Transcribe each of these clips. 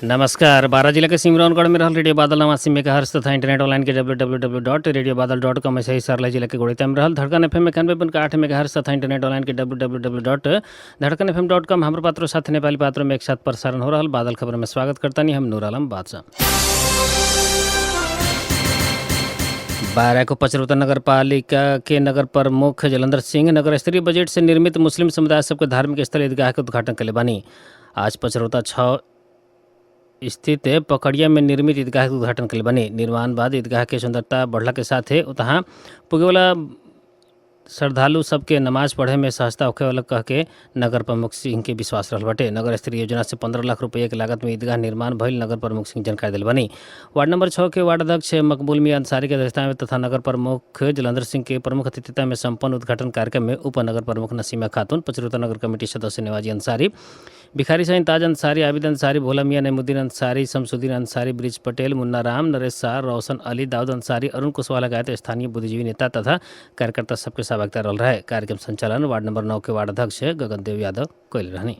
नमस्कार। बारा जिला के सिमरौनगढ़ में रहल रेडियो बादल नवासी मेगाहर्ट्ज तथा इंटरनेट ऑनलाइन के www.radiobadal.com ऐसे ही सरला जिला के गोड़ेता में रहल धड़कन एफएम 91.8 मेगाहर्ट्ज तथा इंटरनेट ऑनलाइन के www.धड़कनfm.com हमर पात्रों साथ नेपाली पात्रों में एक साथ प्रसारण हो रहल बादल खबर में स्वागत करता नहीं हम नूर आलम बादशाह। बारा को पचरौता नगर पालिका के नगर प्रमुख जलंधर सिंह नगर स्तरीय बजट से निर्मित मुस्लिम समुदाय सबके धार्मिक स्थल ईदगाह के उद्घाटन कले बानी। आज पचरौता 6 स्थित पकड़िया में निर्मित ईदगाह के उद्घाटन कले बने। निर्माण बाद ईदगाह के सुंदरता बढ़ला के साथ है उतहाँ पुगे वाला श्रद्धालु सबके नमाज पढ़े में सहजता होखे वाला कह के नगर प्रमुख सिंह के विश्वास रहल बाटे। नगर स्तरीय योजना से 15 लाख रुपये की लागत में ईदगाह निर्माण भइल नगर प्रमुख सिंह जानकारी दिल बनी। वार्ड नंबर 6 के वार्ड अध्यक्ष मकबूल मियां अंसारी के अध्यक्षता में तथा नगर प्रमुख जलंधर सिंह के प्रमुख अतिथिता में संपन्न उद्घाटन कार्यक्रम में उप नगर प्रमुख नसीमा खातून, पचरौता नगर कमेटी सदस्य नेवाजी अंसारी, भिखारी सहित ताज अंसारी, आबिद अंसारी, भोला मियां, नईमुद्दीन अंसारी, शमसुद्दीन अंसारी, ब्रिज पटेल, मुन्ना राम, नरेश शाह, रोशन अली, दाऊद अंसारी, अरुण कुशवाहा लगायत स्थानीय बुद्धिजीवी नेता तथा कार्यकर्ता सबके सहभागिता रह रहा है। कार्यक्रम संचालन वार्ड नंबर 9 के वार्ड अध्यक्ष गगनदेव यादव कोयल रहनी।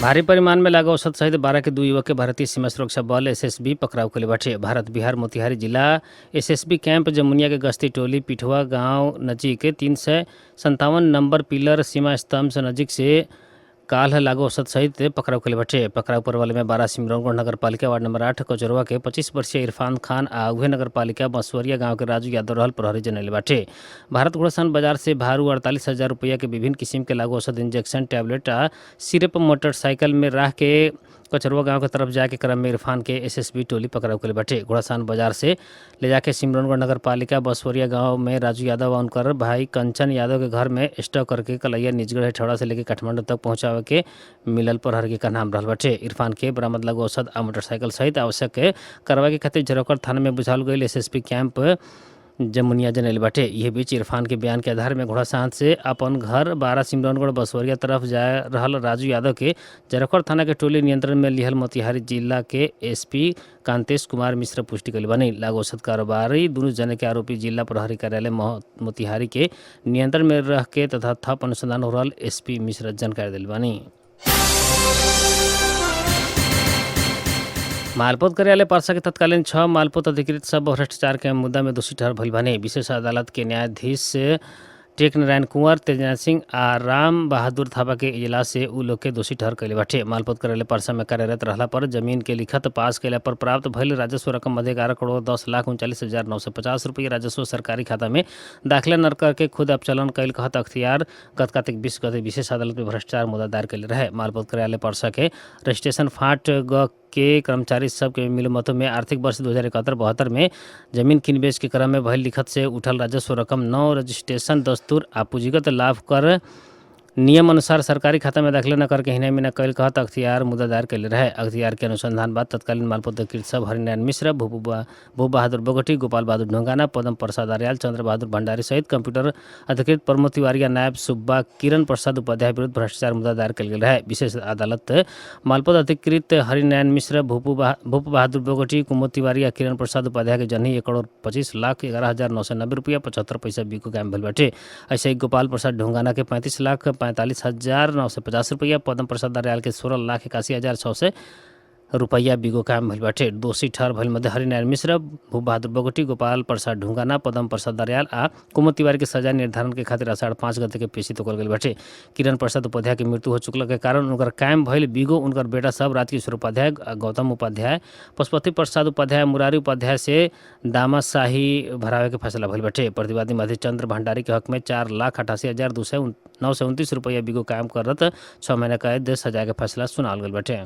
भारी परिमाण में लागू औषध सहित 12 के 2 युवक के भारतीय सीमा सुरक्षा बल एसएसबी पकड़ाव के लिए बैठे। भारत बिहार मोतिहारी जिला एसएसबी कैंप जमुनिया के गश्ती टोली पिठवा गांव नजीक 357 नंबर पिलर सीमा स्तंभ से नजीक से काल लागू औषध सहित पकड़ाव के लिए बैठे। पकड़ाव पर वाले में 12 सिमरौनगढ़ नगर पालिका वार्ड नंबर 8 कचरवा के 25 वर्षीय इरफान खान आ उहे नगर पालिका बंसवरिया गांव के राजू यादव रहल प्रहरी जनैले बाटे। भारत घोड़ासान बाजार से भारू 48,000 रुपया के विभिन्न किस्म के लागू औषध इंजेक्शन टैबलेट आ सिरप मोटरसाइकिल में रह के कचरवा गांव के तरफ जाके क्रम में इरफान के एसएसबी टोली पकड़ाव के लिए बैठे। घोड़ासान बाजार से ले जाके सिमरौनगढ़ नगर पालिका बंसवरिया गांव में राजू यादव और उनकर भाई कंचन यादव के घर में स्टॉक करके कलैया निजगढ़ हेठौड़ा से लेकर काठमांडू तक पहुंचावे के मिलल प्रहरी का नाम रहल बाटे। इरफान के बरामद लागू औषध आ मोटरसाइकिल सहित आवश्यक कार्रवाई के खातिर जरोकर थाना में बुझाल गई एसएसपी कैंप जमुनिया जनैले बाटे। यह बीच इरफान के बयान के आधार में घोड़ासान से अपन घर 12 सिमरौनगढ़ बंसवरिया तरफ जा रहल राजू यादव के जरोकर थाना के टोली नियंत्रण में लिहल मोतिहारी जिला के एसपी कांतेश कुमार मिश्र पुष्टि कल बनी। लागू औषध कारोबारी दोनों जने के आरोपी जिला प्रहरी कार्यालय मोतिहारी के नियंत्रण में रह के तथा थप अनुसंधान हो रहा एसपी मिश्र जानकारी दिल बनी। मालपोत कार्यालय परसा के तत्कालीन 6 मालपोत अधिकृत सब भ्रष्टाचार के मुद्दा में दोषी ठहर भइल बने। विशेष अदालत के न्यायाधीश टेक नारायण कुंवर, तेजनाथ सिंह आ राम बहादुर थापा के इजलास से उ लोग के दोषी ठहर कैले बाटे। मालपोत कार्यालय परसा में कार्यरत रहला पर जमीन के लिखत पास कैला पर प्राप्त भइल राजस्व रकम मध्य 11 करोड़ 10,39,950 रुपये राजस्व सरकारी खाता में दाखिला न करके खुद अपचलन कैल कहत अख्तियार गत कार्तिक 20 गते विशेष अदालत में भ्रष्टाचार मुद्दा दायर कैले रहे। मालपोत कार्यालय परसा के रजिस्ट्रेशन फाट ग के कर्मचारी सब के मिलमतों में आर्थिक वर्ष 2071-72 में जमीन किन बेच के क्रम में भइल लिखत से उठल राजस्व रकम 9 रजिस्ट्रेशन दस्तूर आ पूंजीगत लाभ कर नियम अनुसार सरकारी खाता में दाखिला न करके हिना मिना कैल कहत अख्तियार मुद्दा दायर कैले रहे। अख्तियार के अनुसंधान बाद तत्कालीन मालपोत अधिकृत सब हरिनारायण मिश्र, भूप बहादुर बोगटी, गोपाल बहादुर ढोंगाना, पदम प्रसाद आर्याल, चंद्र बहादुर भंडारी सहित कंप्यूटर अधिकृत प्रमोद तिवारी नायब सुब्बा किरण प्रसाद उपाध्याय विरुद्ध भ्रष्टाचार मुद्दा दायर कैल गेल रहे। विशेष अदालत मालपोत अधिकृत हरिनारायण मिश्र, भूप बहादुर बोगटी, कुमोद तिवारी और किरण प्रसाद उपाध्याय के जनही 1,25,11,990 रुपया 75 पैसा बिको कायम भइल बाटे। ऐसे ही गोपाल प्रसाद ढोंगाना के 35,45,950 रुपया, पदम प्रसाद आर्याल के 16,81,100 रुपया बिगो काम भइल बाटे। दोषी ठहर भइल मध्य हरिनारायण मिश्र, भूप बहादुर बोगटी, गोपाल प्रसाद ढुंगाना, पदम प्रसाद आर्याल आ कुमुद तिवारी के सजा निर्धारण के खातिर आषाढ़ 5 गते के पेशी तोकल गेल बाटे। किरण प्रसाद उपाध्याय के मृत्यु हो चुकला के कारण उनकर कायम भइल बिगो उनकर बेटा सब राजकिशोर उपाध्याय, गौतम उपाध्याय, पशुपति प्रसाद उपाध्याय, मुरारी उपाध्याय से दामाशाही भरावे के फैसला भइल बाटे। प्रतिवादी मध्य चंद्र भंडारी के हक में 4,88,929 रुपया बिगो कायम करत 6 महीना कैद सजा के फैसला सुनाल गेल बाटे।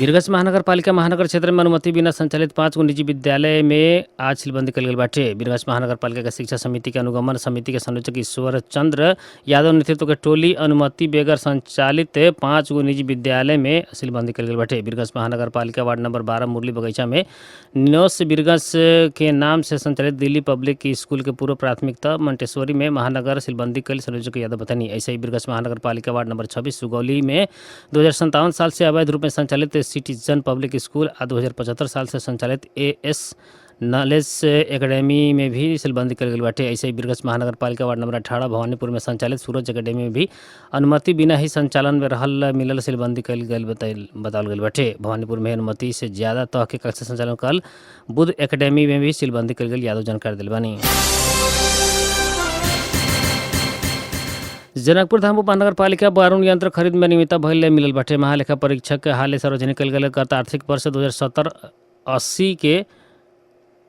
वीरगंज महानगर पालिका महानगर क्षेत्र में अनुमति बिना संचालित 5 गो निजी विद्यालय में आज सीलबंदी कल गेल बाटे। वीरगंज महानगर पालिका के शिक्षा समिति के अनुगमन समिति के संयोजक ईश्वर चंद्र यादव नेतृत्व के टोली अनुमति बेगर संचालित 5 गो निजी विद्यालय में सीलबंदी कल गेल बाटे। वीरगंज महानगर पालिका वार्ड नंबर 12 मुरली बगीचा में निनोस वीरगंज के नाम से संचालित दिल्ली पब्लिक स्कूल के पूर्व प्राथमिकता मंटेश्वरी में महानगर सीलबंदी कल संयोजक यादव बतानी। ऐसे ही वीरगंज महानगर पालिका वार्ड नंबर 26 सुगौली में 2057 साल से अवैध रूप में संचालित सिटीजन पब्लिक स्कूल आ 2075 साल से संचालित एएस नॉलेज एकेडमी में भी सीलबंदी कल गई बाटे। ऐसे ही बीरगंज महानगर पालिका वार्ड नंबर 18 भवानीपुर में संचालित सूरज एकेडमी में भी अनुमति बिना ही संचालन में रहल मिलल सीलबंदी कल गई बतावल गई बाटे। भवानीपुर में अनुमति से ज़्यादा तह के कक्षा संचालन कल बुद्ध एकेडमी में भी सीलबंदी कल गई यादव जानकारी दिल बानी। जनकपुर धाम उपमहानगर पालिका बारूण यंत्र खरीद में अनियमितता भइल मिलल बाटे। महालेखा परीक्षक के हाल सार्वजनिक कल गए गत आर्थिक वर्ष 2070-80 के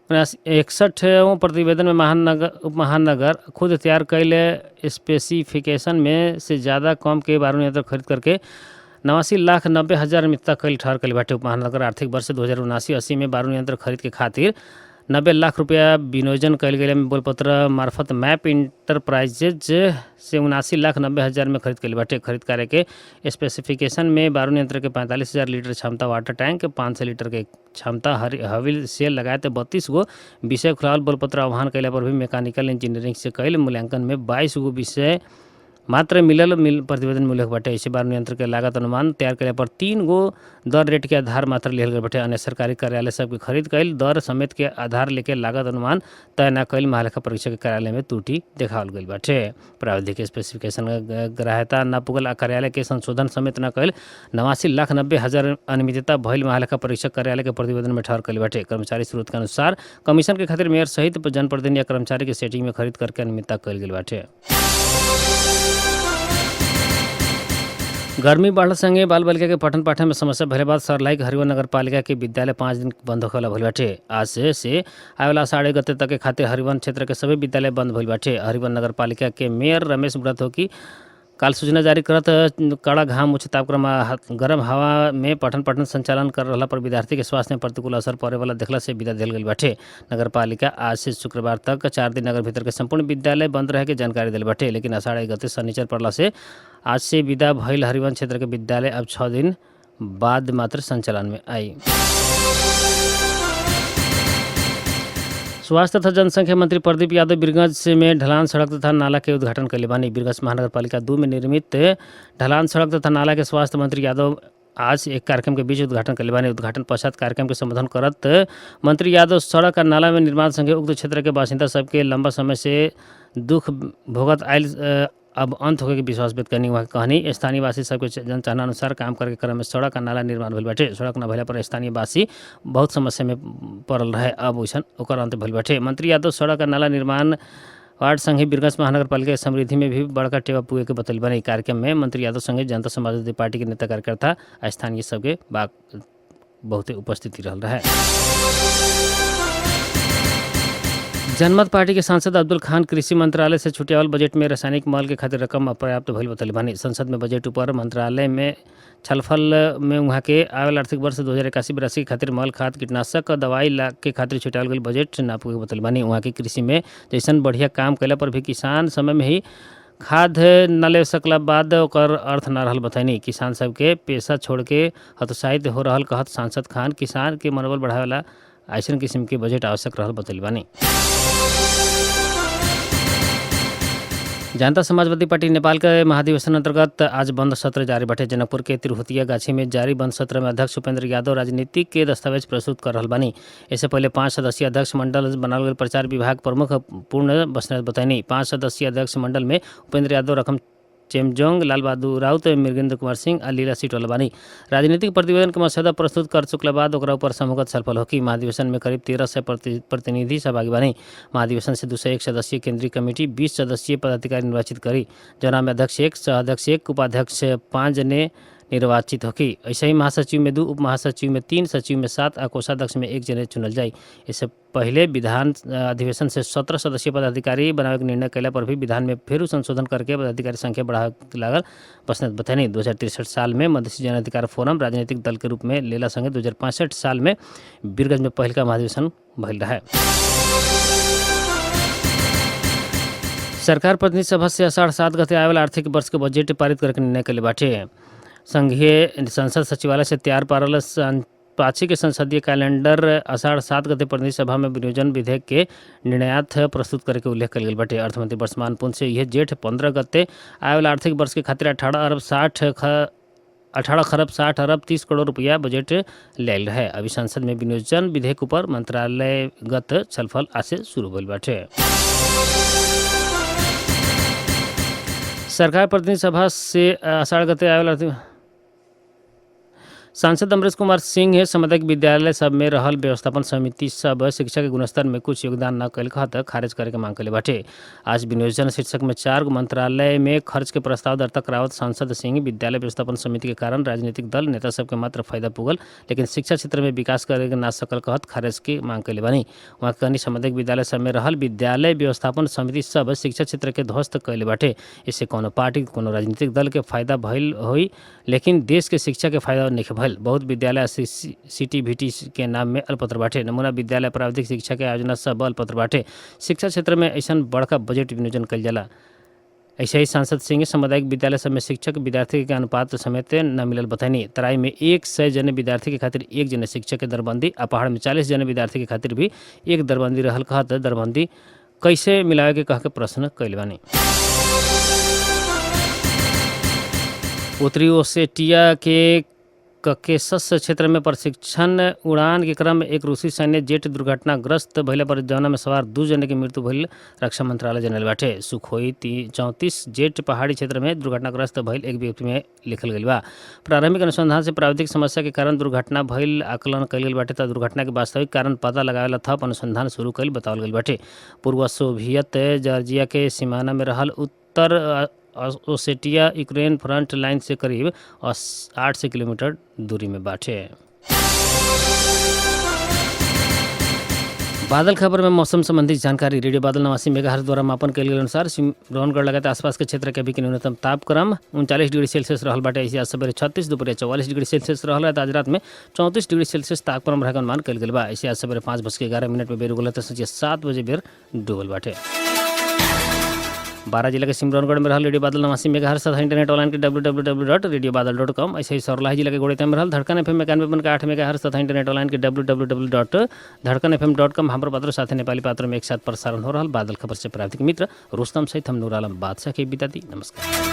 61वें प्रतिवेदन में उपमहानगर खुद तैयार कैले स्पेसिफिकेशन में से ज़्यादा कम के बारूण यंत्र खरीद करके 89,90,000 मित्ता कल ठहर कल बाटे। उपमहानगर आर्थिक वर्ष 2079-80 में बारूण यंत्र खरीद के खातिर 90 लाख रुपया विनियोजन कल गए में बोलपत्र मार्फत मैप इंटरप्राइजेज से 79,90,000 में खरीद कल बाटे। खरीद कार्य के स्पेसिफिकेशन में बारूण यंत्र के 45,000 लीटर क्षमता वाटर टैंक, 500 लीटर के क्षमता हविल सेल लगाए 32 गो विषय खुलावल बोलपत्र आह्वान कैला पर भी मैकेनिकल इंजीनियरिंग से कैल मूल्यांकन में 22 गो विषय मात्र प्रतिवेदन मूल्य बाटे। ऐसे बारूण यंत्र के लागत अनुमान तैयार करे पर 3 गो दर रेट के आधार मात्र लिहल गए बाटे। अन्य सरकारी कार्यालय सबके खरीद कैल दर समेत के आधार लेके लागत अनुमान तय न कैल महालेखा परीक्षक के कार्यालय में त्रुटि देखावल गई बाटे। प्राविधिक स्पेसिफिकेशन ग्राह्यता न पुगल कार्यालय के संशोधन समेत न कैल 89,90,000 अनियमितता भइल महालेखा परीक्षक कार्यालय के प्रतिवेदन में ठहर कैल बाटे। कर्मचारी स्रोत के अनुसार कमीशन के खातिर मेयर सहित जनप्रतिनिधि या कर्मचारी के सेटिंग में खरीद करके अनियमितता कैल गई बाटे। गर्मी बढ़ल संगे बाल बालिका के पठन पाठन में समस्या भले बाद सरलाई के हरिवन नगर पालिका के विद्यालय 5 दिन बंद होखेला भइल बाटे। आज से आवेला 8 गते तक के खातिर हरिवन क्षेत्र के सभी विद्यालय बंद भइल बाटे। हरिवन नगर पालिका के मेयर रमेश व्रत हो कि काल सूचना जारी करत कड़ा घाम उच्च तापक्रम गर्म हवा में पठन पाठन संचालन कर रहा पर विद्यार्थी के स्वास्थ्य में प्रतिकूल असर पड़े वाला देखला से विदा दिल गई बाटे। नगर पालिका आज से शुक्रवार तक 4 दिन नगर भीतर के संपूर्ण विद्यालय बंद रहे के जानकारी दिल बाटे। लेकिन 8 गते शनिचर पड़ला से आज से विदा भइल हरिवन क्षेत्र के विद्यालय अब 6 दिन बाद मात्र संचालन में आई। स्वास्थ्य तथा जनसंख्या मंत्री प्रदीप यादव बीरगंज में ढलान सड़क तथा नाला के उद्घाटन कैले बानी। बीरगंज महानगर पालिका 2 में निर्मित ढलान सड़क तथा नाला के स्वास्थ्य मंत्री यादव आज एक कार्यक्रम के बीच उद्घाटन कैले बानी। उद्घाटन पश्चात कार्यक्रम के संबोधन करत मंत्री यादव सड़क और नाला में निर्माण संगे उक्त क्षेत्र के बासिंदा सबके लंबा समय से दुख भोगत आयल अब अंत होके के विश्वास व्यक्त करनी वहाँ कहनी। स्थानीय वासी सबके जनचाहना अनुसार काम करके क्रम में सड़क और नाला निर्माण भइल बाटे। सड़क न भइला पर स्थानीय वासी बहुत समस्या में पड़ल रहे, अब वैसन ओकर अंत भइल बाटे। मंत्री यादव सड़क और नाला निर्माण वार्ड संघी बीरगंज महानगर पालिका समृद्धि में भी बड़का टेवा पुए के बतल बने। कार्यक्रम में मंत्री यादव संगे जनता समाजवादी पार्टी के नेता कार्यकर्ता स्थानीय सबके बहुते उपस्थिति रहल रहे। जनमत पार्टी के सांसद अब्दुल खान कृषि मंत्रालय से छुटियावल बजट में रासायनिक मल के खातिर रकम अपर्याप्त भइल बतल बानी। संसद में बजट ऊपर मंत्रालय में छलफल में वहाँ के आवेल आर्थिक वर्ष 2081-82 के खातिर मल खाद कीटनाशक दवाई के खातिर छुटावल गई बजट ना पुगे बतल बानी। वहाँ की कृषि में जैसन बढ़िया काम कैला पर भी किसान समय में ही खाद न ले सकला बाद ओकर अर्थ न रहल बतैनी। किसान सबके पेशा छोड़ के हतोत्साहित हो रहल कहत सांसद खान किसान के मनोबल बढ़ावे वाला ऐसन किस्म के बजट आवश्यक रहल बतल बानी। जनता समाजवादी पार्टी नेपाल के महाधिवेशन अंतर्गत आज बंद सत्र जारी बाटे। जनकपुर के तिरहुतिया गाछी में जारी बंद सत्र में अध्यक्ष उपेंद्र यादव राजनीतिक के दस्तावेज प्रस्तुत कर रहल बानी। इससे पहले 5 सदस्यीय अध्यक्ष मंडल बनाल गए प्रचार विभाग प्रमुख पूर्ण बसनेत बताइनी। 5 सदस्यीय अध्यक्ष मंडल में उपेंद्र यादव, रकम चेमजोंग, लाल बहादुर राउत, मृगेंद्र कुमार सिंह और लीला सीटवाला बानी। राजनीतिक प्रतिवेदन के मसौदा प्रस्तुत कर चुकला बाद ओकरा ऊपर समूहगत छलफल होगी। महाधिवेशन में करीब 1300 प्रतिनिधि सहभागी बानी। महाधिवेशन से 201 सदस्यीय केंद्रीय कमेटी 20 सदस्यीय पदाधिकारी निर्वाचित करी, जना में अध्यक्ष 1, सह अध्यक्ष 1, उपाध्यक्ष 5 जने निर्वाचित होगी। ऐसे ही महासचिव में 2, उप महासचिव में 3, सचिव में 7 और कोषाध्यक्ष में 1 जने चुनल जाए। इससे पहले विधान अधिवेशन से 17 सदस्यीय पदाधिकारी बनावे के निर्णय कैला पर भी विधान में फिर संशोधन करके पदाधिकारी संख्या बढ़ावे लागल बसनेत बतैनी। 2063 साल में मधेसी जन अधिकार फोरम राजनीतिक दल के रूप में लेला संगे 2065 साल में बीरगंज में पहल का महाधिवेशन भइल रहा है। सरकार प्रतिनिधि सभा से आषाढ़ 7 गते आवेल आर्थिक वर्ष के बजट पारित करके निर्णय कैले बाटे। संघीय संसद सचिवालय से तैयार पारल पाछी के संसदीय कैलेंडर आषाढ़ 7 गते प्रतिनिधि सभा में विनियोजन विधेयक के निर्णयार्थ प्रस्तुत करे के उल्लेख कल गई बाटे। अर्थमंत्री वर्षमान पुन से यह जेठ 15 गते आवेल आर्थिक वर्ष के खातिर 18 अरब 60 18 खरब 60 अरब 30 करोड़ रुपया बजट लेल रहे। अभी संसद में विनियोजन विधेयक ऊपर मंत्रालयगत छलफल आज से शुरू भइल बाटे। सरकार प्रतिनिधि सभा से आषाढ़ गते आवेला सांसद अमरेश कुमार सिंह सामुदायिक विद्यालय सब में रहल व्यवस्थापन समिति सब शिक्षा के गुणस्तर में कुछ योगदान न कैल कहत खारिज करे के मांग कैले बाटे। आज विनियोजन शीर्षक में 4 मंत्रालय में खर्च के प्रस्ताव दर्ता करावत सांसद सिंह विद्यालय व्यवस्थापन समिति के कारण राजनीतिक दल नेता सबके मात्र फायदा पुगल, लेकिन शिक्षा क्षेत्र में विकास करे के ना सकल कहत खारिज के मांग कैले बानी। वहाँ कहनी सामुदायिक विद्यालय सब में रहल विद्यालय व्यवस्थापन समिति सब शिक्षा क्षेत्र के ध्वस्त कैले बाटे। इससे कोनो पार्टी कोनो राजनीतिक दल के फायदा भइल होई, लेकिन देश के शिक्षा के फायदा नहीं भइल। बहुत विद्यालय सीटीवीटी के नाम में अल्पत्र बाटे। नमूना विद्यालय प्राविधिक शिक्षा के आयोजना सब अल्पत्र बाटे। शिक्षा क्षेत्र में ऐसा बड़का बजट विनियोजन कल जाला। ऐसे ही सांसद सिंह सामुदायिक विद्यालय सब में शिक्षक विद्यार्थी के अनुपात समेत न मिलल बतानी। तराई में 100 जने विद्यार्थी के खातिर 1 जने शिक्षक के दरबंदी आ पहाड़ में 40 जने विद्यार्थी के खातिर भी 1 दरबंदी रहल कहत दरबंदी कैसे मिलावे के कह के प्रश्न कैले बानी। उत्तरी ओसेटिया के ककेशस क्षेत्र में प्रशिक्षण उड़ान के क्रम में एक रूसी सैन्य जेट दुर्घटनाग्रस्त भइला पर जौना में सवार 2 जने के मृत्यु भइल रक्षा मंत्रालय जनल बाटे। सुखोई 34 जेट पहाड़ी क्षेत्र में दुर्घटनाग्रस्त भइल एक व्यक्ति में लिखल गइल बा। प्रारंभिक अनुसंधान से प्राविधिक समस्या के कारण दुर्घटना भइल आकलन कइल गइल बाटे। दुर्घटना के वास्तविक कारण पता लगावेला थप अनुसंधान शुरू कइल बतावल गइल बाटे। पूर्व सोवियत जॉर्जिया के सीमाना में रहल उत्तर ओसेटिया यूक्रेन फ्रंट लाइन से करीब 8 किलोमीटर दूरी में बाटे। बादल खबर में मौसम संबंधी जानकारी रेडियो बादल 89 मेगाहर्ट्ज द्वारा मापन कइल गेल अनुसार सिमरौनगढ़ लगाते आसपास के क्षेत्र के अभी के न्यूनतम तापक्रम 39 डिग्री सेल्सियस रहल बाटे। ऐसे आज सवेरे 36, दोपहर 44 डिग्री सेल्सियस रहल है। आज रात में 34 डिग्री सेल्सियस तापक्रम रहे अनुमान कइल गेल बा। ऐसे आज सवेरे 5:11 में बेर उगल तो संझिया 7 बजे बेर डूबल बाटे। 12 जिला के सिमरौनगढ़ में रहल रेडियो बादल 89 मेगाहर्ट्ज तथा इंटरनेट ऑनलाइन के www.radiobadal.com। ऐसे ही सरलाही जिला के गोड़ेता में रहल धड़कन FM 91.8 मेगाहर्ट्ज तथा इंटरनेट ऑनलाइन के www.धड़कनfm.com। हम पात्र साथ नेपाली पात्र में एक साथ प्रसारण हो रहा बादल खबर से प्राप्त मित्र रुस्तम सहित हम नूर आलम बादशाह के विदा दी। नमस्कार।